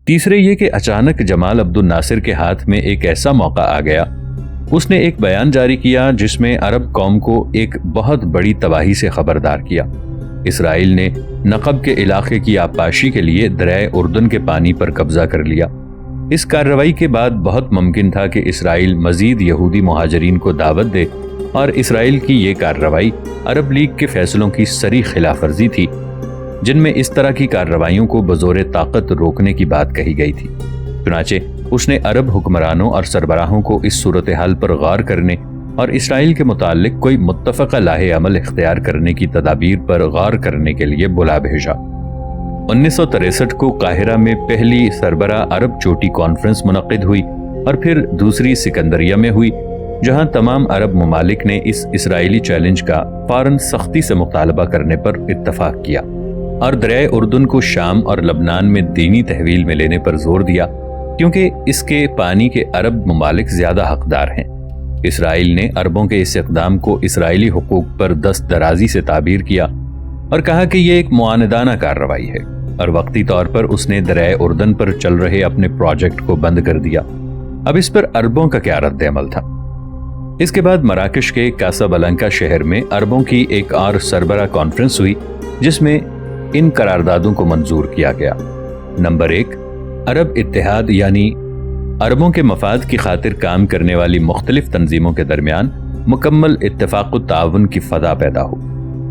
تیسرے یہ کہ اچانک جمال عبد الناصر کے ہاتھ میں ایک ایسا موقع آ گیا، اس نے ایک بیان جاری کیا جس میں عرب قوم کو ایک بہت بڑی تباہی سے خبردار کیا۔ اسرائیل نے نقب کے علاقے کی آبپاشی کے لیے دریائے اردن کے پانی پر قبضہ کر لیا۔ اس کارروائی کے بعد بہت ممکن تھا کہ اسرائیل مزید یہودی مہاجرین کو دعوت دے، اور اسرائیل کی یہ کارروائی عرب لیگ کے فیصلوں کی صریح خلاف ورزی تھی، جن میں اس طرح کی کارروائیوں کو بزور طاقت روکنے کی بات کہی گئی تھی۔ چنانچہ اس نے عرب حکمرانوں اور سربراہوں کو اس صورتحال پر غور کرنے اور اسرائیل کے متعلق کوئی متفقہ لاہ عمل اختیار کرنے کی تدابیر پر غور کرنے کے لیے بلا بھیجا۔ 1963 کو قاہرہ میں پہلی سربراہ عرب چوٹی کانفرنس منعقد ہوئی، اور پھر دوسری سکندریہ میں ہوئی، جہاں تمام عرب ممالک نے اس اسرائیلی چیلنج کا فوراً سختی سے مطالبہ کرنے پر اتفاق کیا، اور دریائے اردن کو شام اور لبنان میں دینی تحویل میں لینے پر زور دیا، کیونکہ اس کے پانی کے عرب ممالک زیادہ حقدار ہیں۔ اسرائیل نے عربوں کے اس اقدام کو اسرائیلی حقوق پر دست درازی سے تعبیر کیا اور کہا کہ یہ ایک معاندانہ کارروائی ہے، اور وقتی طور پر اس نے دریائے اردن پر چل رہے اپنے پروجیکٹ کو بند کر دیا۔ اب اس پر عربوں کا کیا رد عمل تھا؟ اس کے بعد مراکش کے کاسابلانکا شہر میں عربوں کی ایک اور سربراہ کانفرنس ہوئی، جس میں ان قراردادوں کو منظور کیا گیا۔ نمبر 1، عرب اتحاد، یعنی عربوں کے مفاد کی خاطر کام کرنے والی مختلف تنظیموں کے درمیان مکمل اتفاق و تعاون کی فضا پیدا ہو۔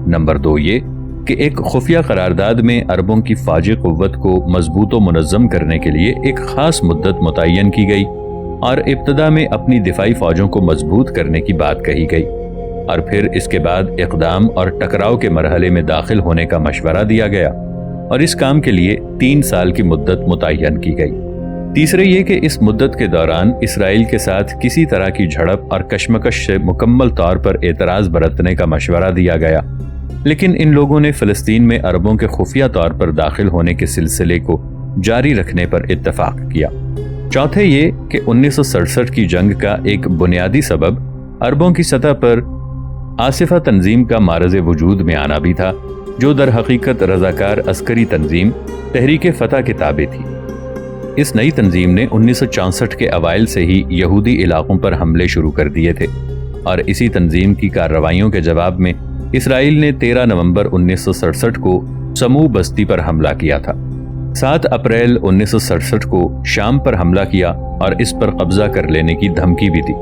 نمبر 2 یہ کہ ایک خفیہ قرارداد میں عربوں کی فوجی قوت کو مضبوط و منظم کرنے کے لیے ایک خاص مدت متعین کی گئی، اور ابتدا میں اپنی دفاعی فوجوں کو مضبوط کرنے کی بات کہی گئی، اور پھر اس کے بعد اقدام اور ٹکراؤ کے مرحلے میں داخل ہونے کا مشورہ دیا گیا، اور اس کام کے لیے 3 سال کی مدت متعین کی گئی۔ تیسرے یہ کہ اس مدت کے دوران اسرائیل کے ساتھ کسی طرح کی جھڑپ اور کشمکش سے مکمل طور پر اعتراض برتنے کا مشورہ دیا گیا، لیکن ان لوگوں نے فلسطین میں عربوں کے خفیہ طور پر داخل ہونے کے سلسلے کو جاری رکھنے پر اتفاق کیا۔ چوتھے یہ کہ 1967 کی جنگ کا ایک بنیادی سبب عربوں کی سطح پر آصفہ تنظیم کا معرض وجود میں آنا بھی تھا، جو در حقیقت رضاکار عسکری تنظیم تحریک فتح کے تابع تھی۔ اس نئی تنظیم نے 1964 کے اوائل سے ہی یہودی علاقوں پر حملے شروع کر دیے تھے، اور اسی تنظیم کی کارروائیوں کے جواب میں اسرائیل نے 13 نومبر 1967 کو سمو بستی پر حملہ کیا تھا۔ 7 اپریل 1967 کو شام پر حملہ کیا اور اس پر قبضہ کر لینے کی دھمکی بھی دی۔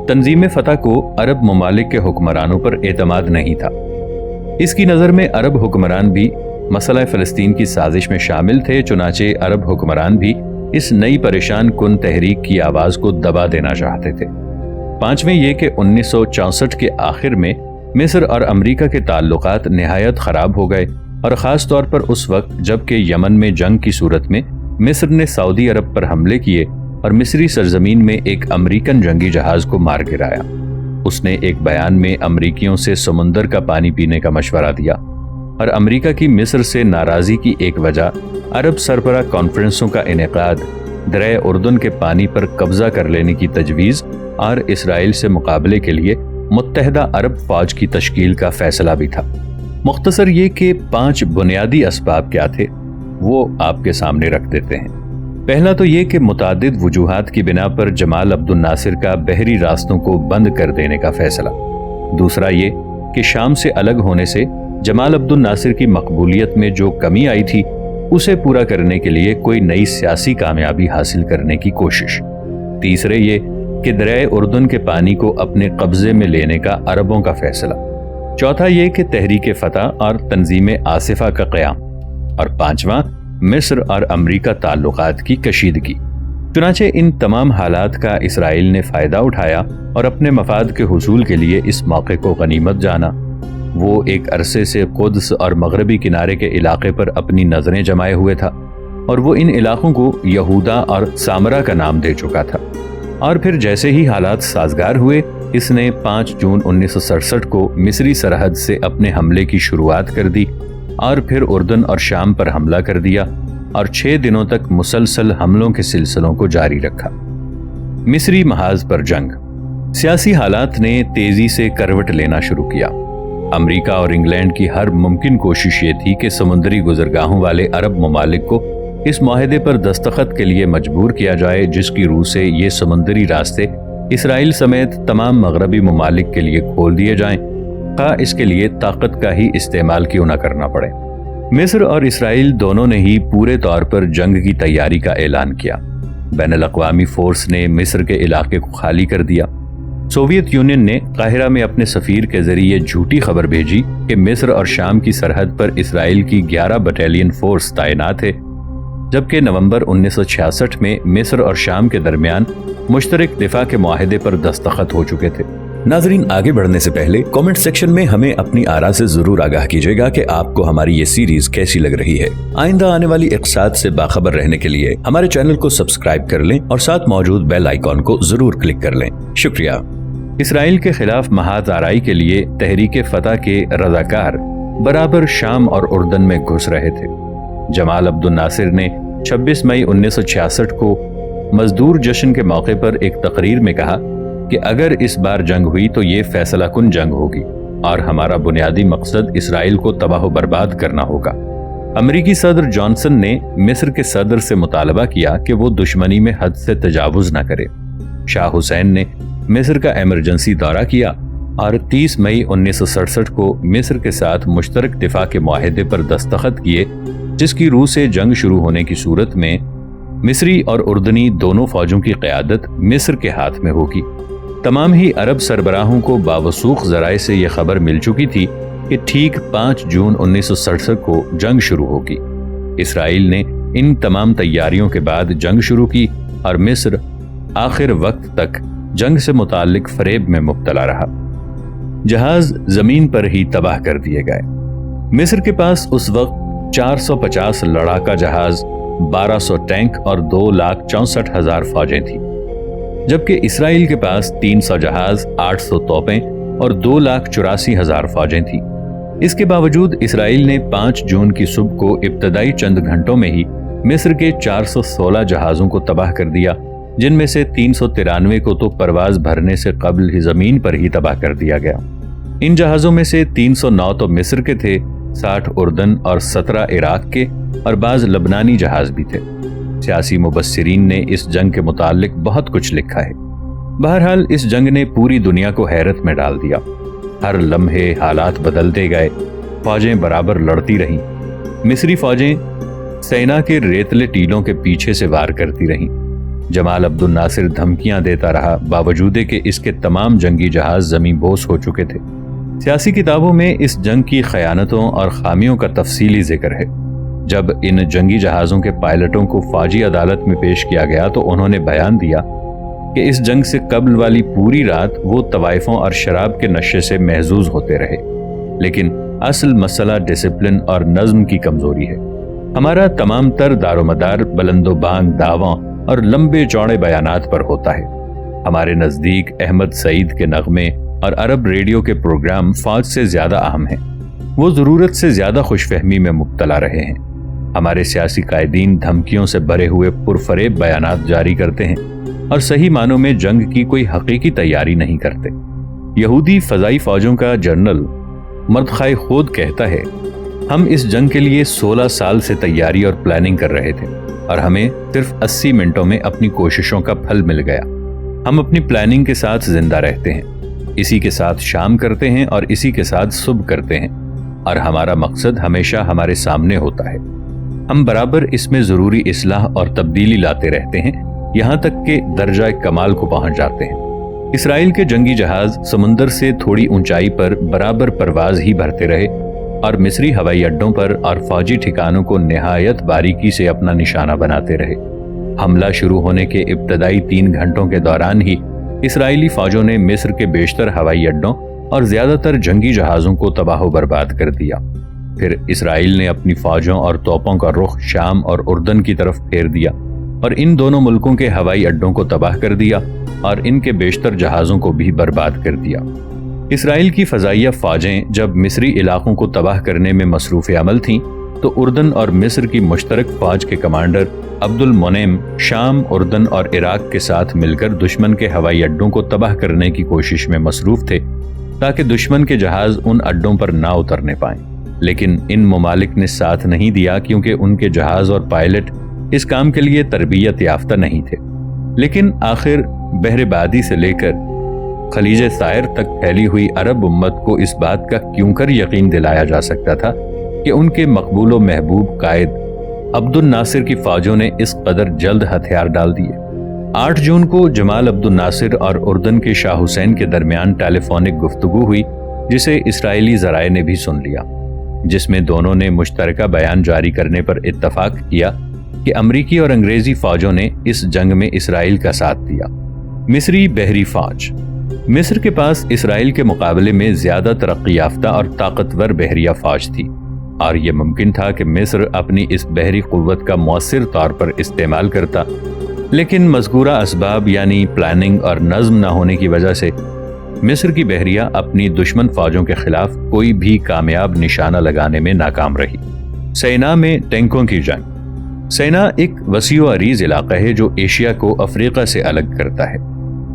تنظیم فتح کو عرب ممالک کے حکمرانوں پر اعتماد نہیں تھا۔ اس کی نظر میں عرب حکمران بھی مسئلہ فلسطین کی سازش میں شامل تھے، چنانچہ عرب حکمران بھی اس نئی پریشان کن تحریک کی آواز کو دبا دینا چاہتے تھے۔ پانچویں یہ کہ 1964 کے آخر میں مصر اور امریکہ کے تعلقات نہایت خراب ہو گئے، اور خاص طور پر اس وقت جب کہ یمن میں جنگ کی صورت میں مصر نے سعودی عرب پر حملے کیے اور مصری سرزمین میں ایک امریکن جنگی جہاز کو مار گرایا۔ اس نے ایک بیان میں امریکیوں سے سمندر کا پانی پینے کا مشورہ دیا، اور امریکہ کی مصر سے ناراضی کی ایک وجہ عرب سربراہ کانفرنسوں کا انعقاد، دریائے اردن کے پانی پر قبضہ کر لینے کی تجویز، اور اسرائیل سے مقابلے کے لیے متحدہ عرب فوج کی تشکیل کا فیصلہ بھی تھا۔ مختصر یہ کہ 5 بنیادی اسباب کیا تھے، وہ آپ کے سامنے رکھ دیتے ہیں۔ پہلا تو یہ کہ متعدد وجوہات کی بنا پر جمال عبد الناصر کا بحری راستوں کو بند کر دینے کا فیصلہ۔ دوسرا یہ کہ شام سے الگ ہونے سے جمال عبد الناصر کی مقبولیت میں جو کمی آئی تھی، اسے پورا کرنے کے لیے کوئی نئی سیاسی کامیابی حاصل کرنے کی کوشش۔ تیسرے یہ کہ دریائے اردن کے پانی کو اپنے قبضے میں لینے کا عربوں کا فیصلہ۔ چوتھا یہ کہ تحریک فتح اور تنظیم آصفہ کا قیام، اور پانچواں مصر اور امریکہ تعلقات کی کشیدگی۔ چنانچہ ان تمام حالات کا اسرائیل نے فائدہ اٹھایا اور اپنے مفاد کے حصول کے لیے اس موقع کو غنیمت جانا۔ وہ ایک عرصے سے قدس اور مغربی کنارے کے علاقے پر اپنی نظریں جمائے ہوئے تھا، اور وہ ان علاقوں کو یہودا اور سامرا کا نام دے چکا تھا۔ اور پھر جیسے ہی حالات سازگار ہوئے، اس نے 5 جون 1967 کو مصری سرحد سے اپنے حملے کی شروعات کر دی، اور پھر اردن اور شام پر حملہ کر دیا، اور 6 دنوں تک مسلسل حملوں کے سلسلوں کو جاری رکھا۔ مصری محاذ پر جنگ۔ سیاسی حالات نے تیزی سے کروٹ لینا شروع کیا۔ امریکہ اور انگلینڈ کی ہر ممکن کوشش یہ تھی کہ سمندری گزرگاہوں والے عرب ممالک کو इस माहदे पर दस्तखत के लिए मजबूर किया जाए, जिसकी रूह से ये समुद्री रास्ते इसराइल समेत तमाम मगरबी ममालिक के लिए खोल दिए जाएं, खा इसके लिए ताकत का ही इस्तेमाल क्यों न करना पड़े। मिस्र और इसराइल दोनों ने ही पूरे तौर पर जंग की तैयारी का ऐलान किया। बैनुल-अक़वामी फोर्स ने मिस्र के इलाके को खाली कर दिया। सोवियत यूनियन ने काहिरा में अपने सफीर के जरिए झूठी खबर भेजी कि मिस्र और शाम की सरहद पर इसराइल की 11 बटालियन फोर्स तैनात है, जबकि नवंबर 1966 में मिस्र और शाम के दरमियान मुश्तरक दिफा के मुआहदे पर दस्तखत हो चुके थे। नाजरीन, आगे बढ़ने से पहले कमेंट सेक्शन में हमें अपनी आरा से जरूर आगाह कीजिएगा कि आपको हमारी ये सीरीज कैसी लग रही है। आइंदा आने वाली इक़्तिसाद से बाखबर रहने के लिए हमारे चैनल को सब्सक्राइब कर लें और साथ मौजूद बेल आइकॉन को जरूर क्लिक कर लें। शुक्रिया। इसराइल के खिलाफ महाज आराई के लिए तहरीक फतह के रजाकार बराबर शाम और उर्दन में घुस रहे थे। जमाल अब्दुल नासिर ने 26 मई 1966 को मजदूर जश्न के मौके पर एक तकरीर में कहा कि अगर इस बार जंग हुई तो ये फैसला कुन जंग होगी और हमारा बुनियादी मकसद इसराइल को तबाह बर्बाद करना होगा। अमरीकी सदर जॉनसन ने मिस्र के सदर से मुतालबा किया कि वो दुश्मनी में हद से तजावुज न करे। शाह हुसैन ने मिस्र का इमरजेंसी दौरा किया और 30 मई 1967 को मिस्र के साथ मुश्तरक दिफा के मुआहदे पर दस्तखत किए, जिसकी रूह से जंग शुरू होने की सूरत में मिस्री और उर्दनी दोनों फौजों की क़यादत मिस्र के हाथ में होगी। तमाम ही अरब सरबराहों को बावसूख ज़राए से यह खबर मिल चुकी थी कि ठीक 5 जून 1967 को जंग शुरू होगी। इसराइल ने इन तमाम तैयारियों के बाद जंग शुरू की और मिस्र आखिर वक्त तक जंग से मुताल्लिक फरेब में मुब्तला रहा। जहाज जमीन पर ही तबाह कर दिए गए। मिस्र के पास उस वक्त 450 लड़ाका जहाज, 1200 टैंक और 2,64,000 फौजें थी, जबकि इसराइल के पास 300 जहाज, 800 तोपें और 2,84,000 फौजें थी। इसके बावजूद इसराइल ने 5 जून की सुबह को इब्तदाई चंद घंटों में ही मिस्र के 416 जहाजों को तबाह कर दिया, जिनमें से 393 को तो परवाज भरने से कबल ही जमीन पर ही तबाह कर दिया गया। इन जहाजों में से 309 तो मिस्र के थे, 60 उर्दन और 17 इराक के और बाज लबनानी जहाज भी थे। सियासी मुबस्सिरीन ने इस जंग के मुताल्लिक बहुत कुछ लिखा है। बहरहाल इस जंग ने पूरी दुनिया को हैरत में डाल दिया। हर लम्हे हालात बदलते गए, फौजें बराबर लड़ती रहीं। मिस्री फौजें सेना के रेतले टीलों के पीछे से वार करती रहीं। जमाल अब्दुल नासिर धमकियां देता रहा, बावजूद कि इसके तमाम जंगी जहाज जमीन बोस हो चुके थे। सियासी किताबों में इस जंग की खयानतों और खामियों का तफसीली जिक्र है। जब इन जंगी जहाज़ों के पायलटों को फौजी अदालत में पेश किया गया तो उन्होंने बयान दिया कि इस जंग से कबल वाली पूरी रात वो तवाइफों और शराब के नशे से महजूज होते रहे, लेकिन असल मसला डिसिप्लिन और नज्म की कमजोरी है। हमारा तमाम तर दारोमदार बुलंदोबांग दावों और लंबे चौड़े बयानात पर होता है। हमारे नज़दीक अहमद सईद के नगमे और अरब रेडियो के प्रोग्राम फौज से ज्यादा अहम हैं। वो ज़रूरत से ज्यादा खुशफहमी में मुब्तला रहे हैं। हमारे सियासी कायदीन धमकियों से भरे हुए पुरफरेब बयानात जारी करते हैं और सही मानों में जंग की कोई हकीकी तैयारी नहीं करते। यहूदी फजाई फौजों का जनरल मर्दखाई खुद कहता है, हम इस जंग के लिए 16 साल से तैयारी और प्लानिंग कर रहे थे और हमें सिर्फ 80 मिनटों में अपनी कोशिशों का फल मिल गया। हम अपनी प्लानिंग के साथ जिंदा रहते हैं, इसी के साथ शाम करते हैं और इसी के साथ सुबह करते हैं, और हमारा मकसद हमेशा हमारे सामने होता है। हम बराबर इसमें ज़रूरी इस्लाह और तब्दीली लाते रहते हैं, यहाँ तक कि दर्जा कमाल को पहुँच जाते हैं। इसराइल के जंगी जहाज समुंदर से थोड़ी ऊंचाई पर बराबर परवाज ही भरते रहे और मिस्री हवाई अड्डों पर और फौजी ठिकानों को निहायत बारीकी से अपना निशाना बनाते रहे। हमला शुरू होने के इब्तदाई 3 घंटों के दौरान ही इसराइली फौजों ने मिस्र के बेशतर हवाई अड्डों और ज्यादातर जंगी जहाज़ों को तबाह बर्बाद कर दिया। फिर इसराइल ने अपनी फौजों और तोपों का रुख शाम और उर्दन की तरफ फेर दिया और इन दोनों मुल्कों के हवाई अड्डों को तबाह कर दिया और इनके बेशतर जहाज़ों को भी बर्बाद कर दिया। इसराइल की फ़ज़ाइया फ़ौजें जब मिस्री इलाकों को तबाह करने में मसरूफ़ अमल थीं तो उर्दन और मिस्र की मुश्तरक फ़ौज के कमांडर अब्दुल मोनेम शाम, उर्दन और इराक के साथ मिलकर दुश्मन के हवाई अड्डों को तबाह करने की कोशिश में मसरूफ़ थे ताकि दुश्मन के जहाज़ उन अड्डों पर ना उतरने पाएं। लेकिन इन ममालिक ने साथ नहीं दिया क्योंकि उनके जहाज़ और पायलट इस काम के लिए तरबियत याफ्ता नहीं थे, लेकिन आखिर बहर बादी से लेकर खलीज सायर तक फैली हुई अरब उम्मत को इस बात का क्यों कर यकीन दिलाया जा सकता था कि उनके मकबूल व महबूब कायद अब्दुल नासिर की फौजों ने इस कदर जल्द हथियार डाल दिए। 8 जून को जमाल अब्दुल नासिर और उर्दन के शाह हुसैन के दरमियान टेलीफोनिक गुफ्तगू हुई, जिसे इसराइली ज़राए ने भी सुन लिया, जिसमें दोनों ने मुश्तरका बयान जारी करने पर इत्तफाक किया कि अमरीकी और अंग्रेजी फौजों ने इस जंग में इसराइल का साथ दिया। मिस्री बहरी फौज। मिस्र के पास इसराइल के मुकाबले में ज्यादा तरक्की याफ्ता और ताकतवर बहरिया फौज थी, और यह मुमकिन था कि मिस्र अपनी इस बहरी कुव्वत का मौसर तौर पर इस्तेमाल करता, लेकिन मज़कूरा असबाब यानी प्लानिंग और नज़्म न होने की वजह से मिस्र की बहरिया अपनी दुश्मन फौजों के खिलाफ कोई भी कामयाब निशाना लगाने में नाकाम रही। सैना में टैंकों की जंग। सैना एक वसी व अरीज इलाका है जो एशिया को अफ्रीका से अलग करता है।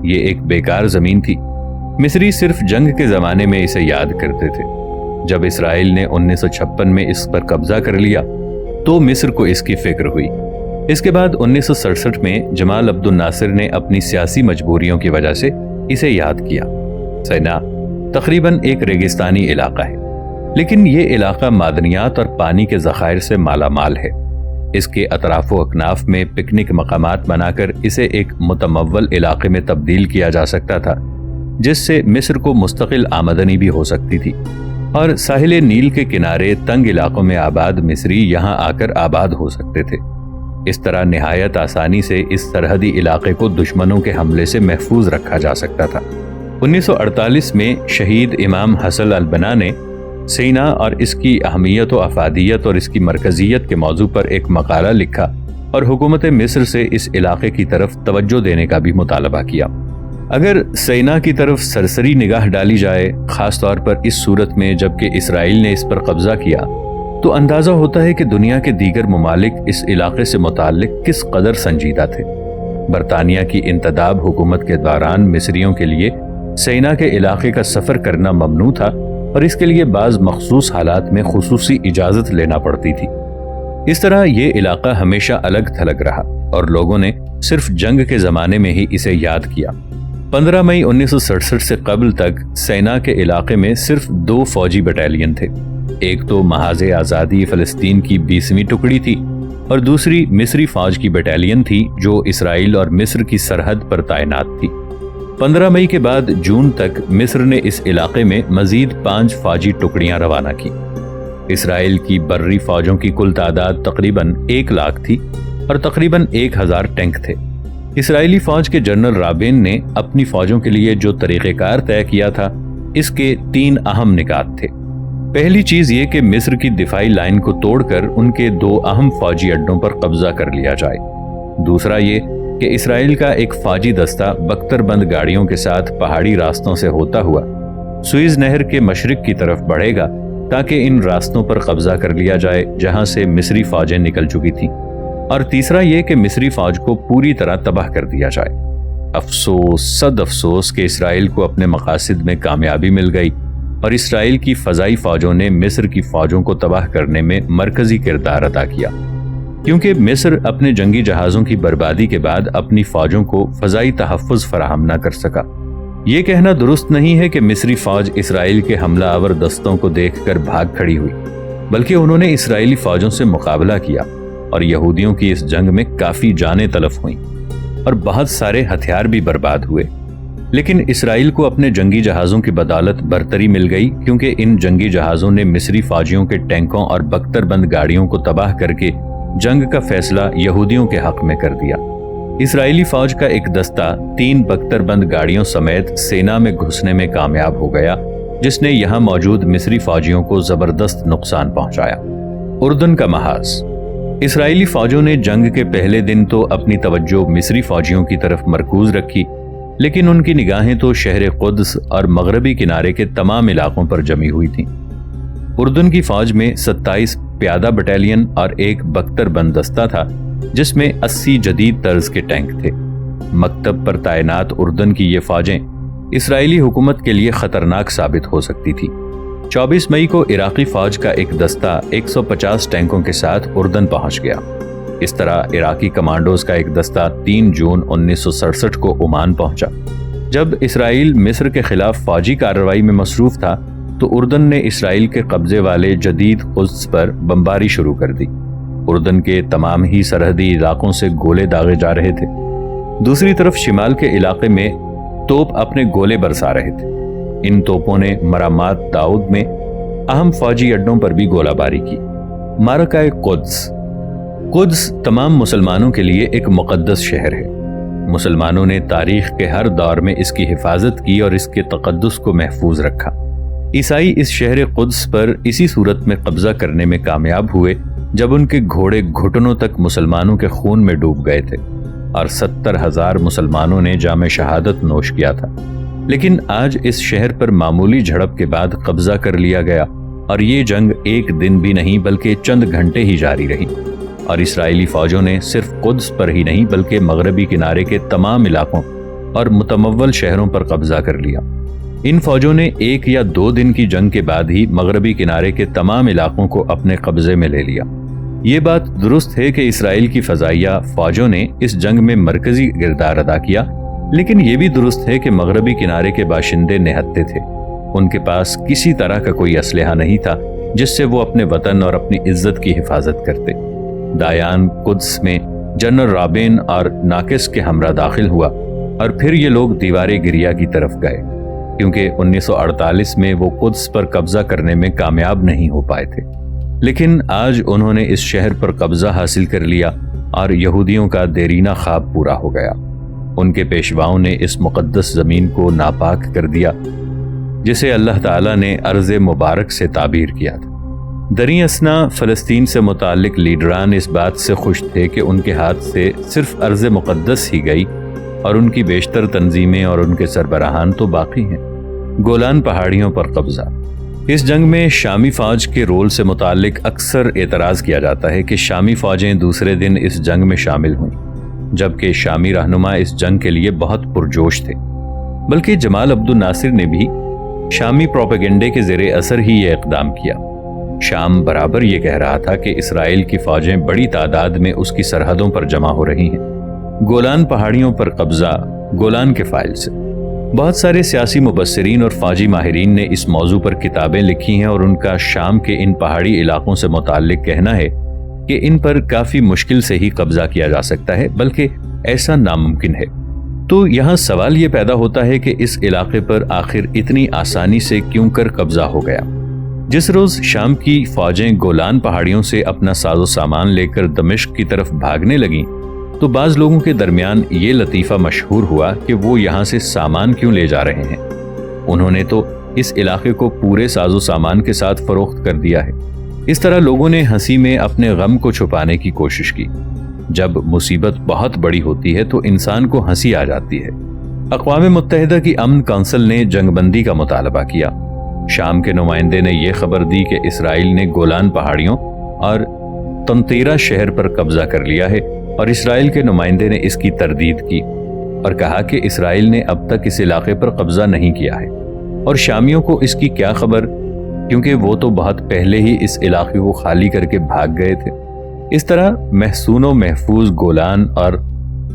ये एक बेकार जमीन थी। मिस्री सिर्फ जंग के जमाने में इसे याद करते थे। जब इसराइल ने 1956 में इस पर कब्जा कर लिया तो मिस्र को इसकी फिक्र हुई। इसके बाद 1967 में जमाल अब्दुल नासिर ने अपनी सियासी मजबूरियों की वजह से इसे याद किया। सैना तकरीबन एक रेगिस्तानी इलाका है, लेकिन ये इलाका मादनियात और पानी के ज़खायर से मालामाल है। इसके अतराफ़ो अकनाफ में पिकनिक मकामात बनाकर इसे एक मुतमव्वल इलाके में तब्दील किया जा सकता था, जिससे मिस्र को मुस्तकिल आमदनी भी हो सकती थी, और साहिल नील के किनारे तंग इलाकों में आबाद मिस्री यहाँ आकर आबाद हो सकते थे। इस तरह निहायत आसानी से इस सरहदी इलाके को दुश्मनों के हमले से महफूज रखा जा सकता था। 1948 में शहीद इमाम हसन अल-बना ने सैना और इसकी अहमियत व अफादियत और इसकी मरकजियत के मौजू पर एक मकाला लिखा और हुकूमत मिस्र से इस इलाके की तरफ तवज्जो देने का भी मुतालबा किया। अगर सैना की तरफ सरसरी निगाह डाली जाए, खास तौर पर इस सूरत में जबकि इसराइल ने इस पर कब्जा किया, तो अंदाजा होता है कि दुनिया के दीगर ममालिक इस इलाके से मुताल्लिक किस कदर संजीदा थे। बरतानिया की इंतदाब हुकूमत के दौरान मिस्रियों के लिए सैना के इलाके का सफ़र करना ममनू था और इसके लिए बाज़ मखसूस हालात में खुसूसी इजाज़त लेना पड़ती थी। इस तरह ये इलाका हमेशा अलग थलग रहा और लोगों ने सिर्फ जंग के ज़माने में ही इसे याद किया। 15 मई 1967 से कबल तक सैना के इलाके में सिर्फ 2 फौजी बटालियन थे। एक तो महाज़े आज़ादी फ़लस्तीन की 20वीं टुकड़ी थी और दूसरी मिस्री फौज की बटालियन थी जो इसराइल और मिस्र की सरहद पर तैनात थी। 15 मई के बाद जून तक मिस्र ने इस इलाके में मजीद 5 फौजी टुकड़ियां रवाना की। इसराइल की बर्री फौजों की कुल तादाद तकरीबन 1 लाख थी और तकरीबन 1000 टैंक थे। इसराइली फौज के जनरल राबिन ने अपनी फौजों के लिए जो तरीक़ेकार तय किया था, इसके 3 अहम निकात थे। पहली चीज ये कि मिस्र की दिफाई लाइन को तोड़कर उनके 2 अहम फौजी अड्डों पर कब्जा कर लिया जाए। दूसरा ये कि इसराइल का एक फौजी दस्ता बख्तरबंद गाड़ियों के साथ पहाड़ी रास्तों से होता हुआ सुइज नहर के मशरिक की तरफ बढ़ेगा ताकि इन रास्तों पर कब्जा कर लिया जाए जहां से मिस्री फौजें निकल चुकी थीं। और तीसरा ये कि मिस्री फौज को पूरी तरह तबाह कर दिया जाए। अफसोस सद अफसोस कि इसराइल को अपने मकासद में कामयाबी मिल गई और इसराइल की फ़ज़ाई फ़ौजों ने मिस्र की फ़ौजों को तबाह करने में मरकज़ी किरदार अदा किया, क्योंकि मिस्र अपने जंगी जहाज़ों की बर्बादी के बाद अपनी फ़ौजों को फ़ज़ाई तहफ़्फ़ुज़ फराहम न कर सका। ये कहना दुरुस्त नहीं है कि मिस्री फ़ौज इसराइल के हमला आवर दस्तों को देखकर भाग खड़ी हुई, बल्कि उन्होंने इसराइली फ़ौजों से मुकाबला किया और यहूदियों की इस जंग में काफ़ी जानें तलफ हुईं और बहुत सारे हथियार भी बर्बाद हुए। लेकिन इसराइल को अपने जंगी जहाज़ों की बदौलत बरतरी मिल गई, क्योंकि इन जंगी जहाज़ों ने मिस्री फौजियों के टैंकों और बख्तरबंद गाड़ियों को तबाह करके जंग का फैसला यहूदियों के हक में कर दिया। इसराइली फौज का एक दस्ता 3 बख्तरबंद गाड़ियों समेत सेना में घुसने में कामयाब हो गया, जिसने यहाँ मौजूद मिस्री फौजियों को जबरदस्त नुकसान पहुंचाया। उर्दन का महाज। इसराइली फौजों ने जंग के पहले दिन तो अपनी तवज्जो मिस्री फौजियों की तरफ मरकूज रखी, लेकिन उनकी निगाहें तो शहर कुद्स और मगरबी किनारे के तमाम इलाकों पर जमी हुई थीं। उर्दन की फौज में 27 प्यादा बटालियन और 1 बख्तरबंद दस्ता था, जिसमें 80 जदीद तर्ज के टैंक थे। मकतब पर तैनात उर्दन की ये फौजें इसराइली हुकूमत के लिए खतरनाक साबित हो सकती थी। 24 मई को इराकी फौज का एक दस्ता 150 टैंकों के साथ उर्दन पहुंच गया। اس طرح عراقی کمانڈوز کا ایک دستہ 3 جون 1967 کو عمان پہنچا۔ جب اسرائیل مصر کے خلاف فوجی کارروائی میں مصروف تھا تو اردن نے اسرائیل کے قبضے والے جدید قدس پر بمباری شروع کر دی۔ اردن کے تمام ہی سرحدی علاقوں سے گولے داغے جا رہے تھے۔ دوسری طرف شمال کے علاقے میں توپ اپنے گولے برسا رہے تھے۔ ان توپوں نے مرامات داؤد میں اہم فوجی اڈوں پر بھی گولہ باری کی۔ معرکہ قدس تمام مسلمانوں کے لیے ایک مقدس شہر ہے۔ مسلمانوں نے تاریخ کے ہر دور میں اس کی حفاظت کی اور اس کے تقدس کو محفوظ رکھا۔ عیسائی اس شہر قدس پر اسی صورت میں قبضہ کرنے میں کامیاب ہوئے جب ان کے گھوڑے گھٹنوں تک مسلمانوں کے خون میں ڈوب گئے تھے اور 70,000 مسلمانوں نے جام شہادت نوش کیا تھا۔ لیکن آج اس شہر پر معمولی جھڑپ کے بعد قبضہ کر لیا گیا اور یہ جنگ ایک دن بھی نہیں بلکہ چند گھنٹے ہی جاری رہی، اور اسرائیلی فوجوں نے صرف قدس پر ہی نہیں بلکہ مغربی کنارے کے تمام علاقوں اور متمول شہروں پر قبضہ کر لیا۔ ان فوجوں نے 1 یا 2 دن کی جنگ کے بعد ہی مغربی کنارے کے تمام علاقوں کو اپنے قبضے میں لے لیا۔ یہ بات درست ہے کہ اسرائیل کی فضائیہ فوجوں نے اس جنگ میں مرکزی کردار ادا کیا، لیکن یہ بھی درست ہے کہ مغربی کنارے کے باشندے نہتے تھے۔ ان کے پاس کسی طرح کا کوئی اسلحہ نہیں تھا جس سے وہ اپنے وطن اور اپنی عزت کی حفاظت کرتے۔ دایان قدس میں جنرل رابین اور ناقص کے ہمراہ داخل ہوا اور پھر یہ لوگ دیوار گریا کی طرف گئے، کیونکہ 1948 میں وہ قدس پر قبضہ کرنے میں کامیاب نہیں ہو پائے تھے۔ لیکن آج انہوں نے اس شہر پر قبضہ حاصل کر لیا اور یہودیوں کا دیرینہ خواب پورا ہو گیا۔ ان کے پیشواؤں نے اس مقدس زمین کو ناپاک کر دیا جسے اللہ تعالیٰ نے ارض مبارک سے تعبیر کیا تھا۔ دریں اثنا فلسطین سے متعلق لیڈران اس بات سے خوش تھے کہ ان کے ہاتھ سے صرف ارض مقدس ہی گئی اور ان کی بیشتر تنظیمیں اور ان کے سربراہان تو باقی ہیں۔ گولان پہاڑیوں پر قبضہ۔ اس جنگ میں شامی فوج کے رول سے متعلق اکثر اعتراض کیا جاتا ہے کہ شامی فوجیں دوسرے دن اس جنگ میں شامل ہوئیں، جبکہ شامی رہنما اس جنگ کے لیے بہت پرجوش تھے۔ بلکہ جمال عبد الناصر نے بھی شامی پروپیگنڈے کے زیر اثر ہی یہ اقدام کیا۔ شام برابر یہ کہہ رہا تھا کہ اسرائیل کی فوجیں بڑی تعداد میں اس کی سرحدوں پر جمع ہو رہی ہیں۔ گولان پہاڑیوں پر قبضہ۔ گولان کے فائل سے بہت سارے سیاسی مبصرین اور فوجی ماہرین نے اس موضوع پر کتابیں لکھی ہیں اور ان کا شام کے ان پہاڑی علاقوں سے متعلق کہنا ہے کہ ان پر کافی مشکل سے ہی قبضہ کیا جا سکتا ہے، بلکہ ایسا ناممکن ہے۔ تو یہاں سوال یہ پیدا ہوتا ہے کہ اس علاقے پر آخر اتنی آسانی سے کیوں کر قبضہ ہو گیا؟ جس روز شام کی فوجیں گولان پہاڑیوں سے اپنا ساز و سامان لے کر دمشق کی طرف بھاگنے لگیں تو بعض لوگوں کے درمیان یہ لطیفہ مشہور ہوا کہ وہ یہاں سے سامان کیوں لے جا رہے ہیں؟ انہوں نے تو اس علاقے کو پورے ساز و سامان کے ساتھ فروخت کر دیا ہے۔ اس طرح لوگوں نے ہنسی میں اپنے غم کو چھپانے کی کوشش کی۔ جب مصیبت بہت بڑی ہوتی ہے تو انسان کو ہنسی آ جاتی ہے۔ اقوام متحدہ کی امن کونسل نے جنگ بندی کا مطالبہ کیا۔ شام کے نمائندے نے یہ خبر دی کہ اسرائیل نے گولان پہاڑیوں اور تنطیرہ شہر پر قبضہ کر لیا ہے، اور اسرائیل کے نمائندے نے اس کی تردید کی اور کہا کہ اسرائیل نے اب تک اس علاقے پر قبضہ نہیں کیا ہے، اور شامیوں کو اس کی کیا خبر، کیونکہ وہ تو بہت پہلے ہی اس علاقے کو خالی کر کے بھاگ گئے تھے۔ اس طرح محصون و محفوظ گولان اور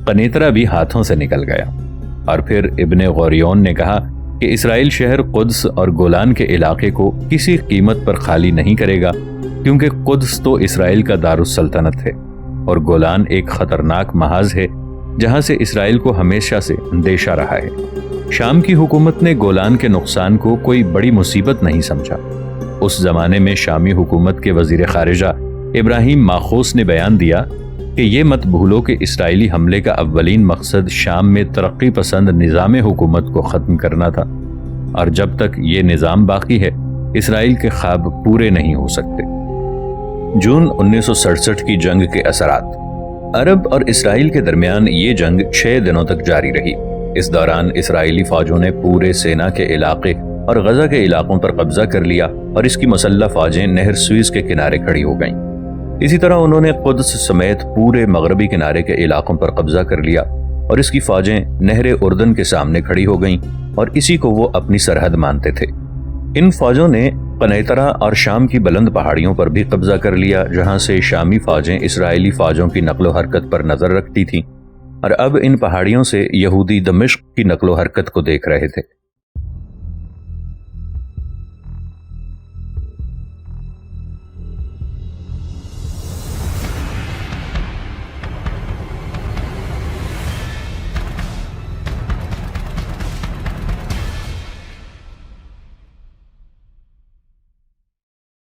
قنیطرہ بھی ہاتھوں سے نکل گیا۔ اور پھر ابن غوریون نے کہا کہ اسرائیل شہر قدس اور گولان کے علاقے کو کسی قیمت پر خالی نہیں کرے گا، کیونکہ قدس تو اسرائیل کا دارالسلطنت ہے اور گولان ایک خطرناک محاذ ہے جہاں سے اسرائیل کو ہمیشہ سے اندیشہ رہا ہے۔ شام کی حکومت نے گولان کے نقصان کو کوئی بڑی مصیبت نہیں سمجھا۔ اس زمانے میں شامی حکومت کے وزیر خارجہ ابراہیم ماخوس نے بیان دیا کہ یہ مت بھولو کہ اسرائیلی حملے کا اولین مقصد شام میں ترقی پسند نظام حکومت کو ختم کرنا تھا، اور جب تک یہ نظام باقی ہے اسرائیل کے خواب پورے نہیں ہو سکتے۔ جون 1967 کی جنگ کے اثرات۔ عرب اور اسرائیل کے درمیان یہ جنگ 6 دنوں تک جاری رہی۔ اس دوران اسرائیلی فوجوں نے پورے سینا کے علاقے اور غزہ کے علاقوں پر قبضہ کر لیا اور اس کی مسلح فوجیں نہر سوئز کے کنارے کھڑی ہو گئیں۔ اسی طرح انہوں نے قدس سمیت پورے مغربی کنارے کے علاقوں پر قبضہ کر لیا اور اس کی فوجیں نہر اردن کے سامنے کھڑی ہو گئیں اور اسی کو وہ اپنی سرحد مانتے تھے۔ ان فوجوں نے قنیطرہ اور شام کی بلند پہاڑیوں پر بھی قبضہ کر لیا، جہاں سے شامی فوجیں اسرائیلی فوجوں کی نقل و حرکت پر نظر رکھتی تھیں، اور اب ان پہاڑیوں سے یہودی دمشق کی نقل و حرکت کو دیکھ رہے تھے۔